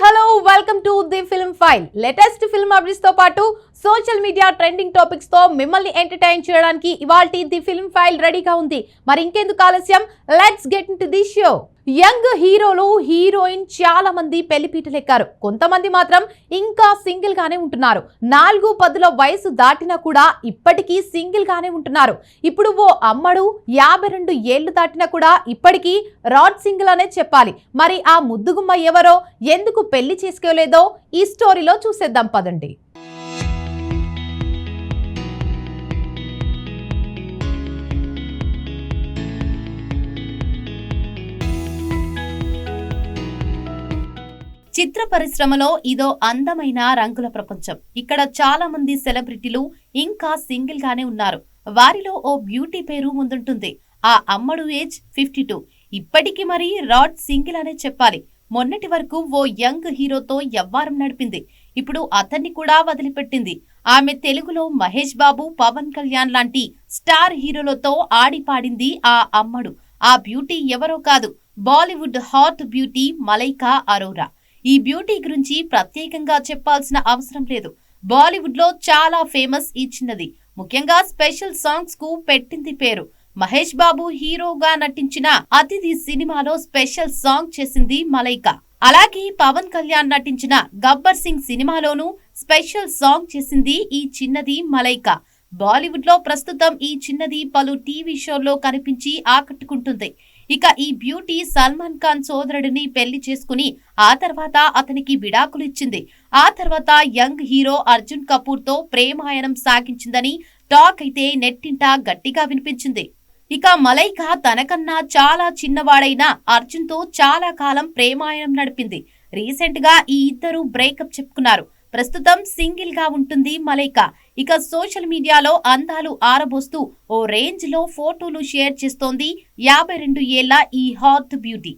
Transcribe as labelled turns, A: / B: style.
A: Hello welcome to the film file. Latest film updates తో పాటు social media trending topics తో మిమ్మల్ని entertain చేయడానికి ఇవాల్టి ది ఫిల్మ్ ఫైల్ రెడీగా ఉంది. మరి ఇంకెందుకు ఆలస్యం, let's get into the show. Young హీరోలు, హీరోయిన్ చాలా మంది పెళ్లిపీటలెక్కారు. కొంతమంది మాత్రం ఇంకా సింగిల్ గానే ఉంటున్నారు. 4-10 వయసు దాటినా కూడా ఇప్పటికీ సింగిల్ గానే ఉంటున్నారు. ఇప్పుడు ఓ అమ్మడు 52 ఏళ్లు దాటినా కూడా ఇప్పటికీ రాడ్ సింగిల్ అనే చెప్పాలి. మరి ఆ ముద్దుగుమ్మ ఎవరో, ఎందుకు పెళ్లి చేసుకోలేదో ఈ స్టోరీలో చూసేద్దాం పదండి. చిత్ర పరిశ్రమలో ఇదో అందమైన రంగుల ప్రపంచం. ఇక్కడ చాలా మంది సెలబ్రిటీలు ఇంకా సింగిల్ గానే ఉన్నారు. వారిలో ఓ బ్యూటీ పేరు ముందుంటుంది. ఆ అమ్మడు ఏజ్ 52. ఇప్పటికి మరి రాడ్ సింగిల్ అనే చెప్పాలి. మొన్నటి వరకు ఓ యంగ్ హీరోతో యవ్వారం నడిపింది. ఇప్పుడు అతన్ని కూడా వదిలిపెట్టింది. ఆమె తెలుగులో మహేష్ బాబు, పవన్ కళ్యాణ్ లాంటి స్టార్ హీరోలతో ఆడిపాడింది ఆ అమ్మడు. ఆ బ్యూటీ ఎవరో కాదు, బాలీవుడ్ హాట్ బ్యూటీ మలైకా అరోరా. ఈ బ్యూటీ గురించి ప్రత్యేకంగా చెప్పాల్సిన అవసరం లేదు. బాలీవుడ్ లో చాలా ఫేమస్ ఈ చిన్నది. ముఖ్యంగా స్పెషల్ సాంగ్స్ కు పెట్టింది పేరు. మహేష్ బాబు హీరోగా నటించిన అతిథి సినిమాలో స్పెషల్ సాంగ్ చేసింది మలైకా. అలాగే పవన్ కళ్యాణ్ నటించిన గబ్బర్ సింగ్ సినిమాలోనూ స్పెషల్ సాంగ్ చేసింది ఈ చిన్నది మలైకా. బాలీవుడ్ లో ప్రస్తుతం ఈ చిన్నది పలు టీవీ షోల్లో కనిపించి ఆకట్టుకుంటుంది. ఇక ఈ బ్యూటీ సల్మాన్ ఖాన్ సోదరుడిని పెళ్లి చేసుకుని ఆ తర్వాత అతనికి విడాకులు ఇచ్చింది. ఆ తర్వాత యంగ్ హీరో అర్జున్ కపూర్ తో ప్రేమాయణం సాగించిందని టాక్ అయితే నెట్టింట గట్టిగా వినిపించింది. ఇక మలైకా తనకన్నా చాలా చిన్నవాడైన అర్జున్ తో చాలా కాలం ప్రేమాయణం నడిపింది. రీసెంట్ గా ఈ ఇద్దరు బ్రేకప్ చెప్పుకున్నారు. ప్రస్తుతం సింగిల్ గా ఉంటుంది మలైకా. ఇక సోషల్ మీడియాలో అందాలు ఆరబోస్తూ ఓ రేంజ్ లో ఫోటోలు షేర్ చేస్తోంది 52 ఏళ్ల ఈ హాట్ బ్యూటీ.